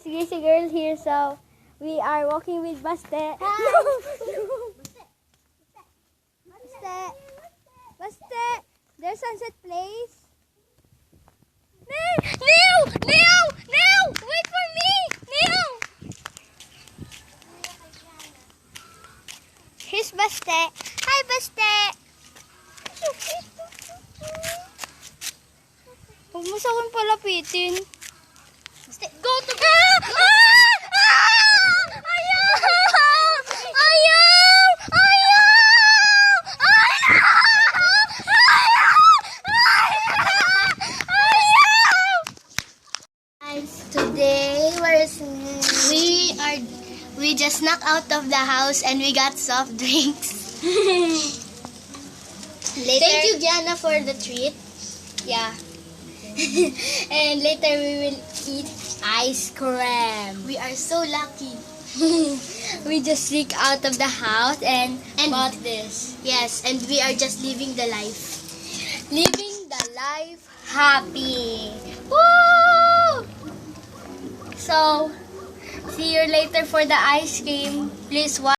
Gracie girl here, so we are walking with Baste. Baste, there's Sunset Place. Neo! Wait for me! Neo! Here's Baste. Hi, Baste! Huwag mo sa akin palapitin. Baste, go to go! Today we just snuck out of the house and we got soft drinks. Thank you, Gianna, for the treat. Yeah. And later we will eat ice cream. We are so lucky. We just sneak out of the house and bought this. Yes, and we are just living the life. Living the life happy. Woo! So, see you later for the ice cream. Please watch.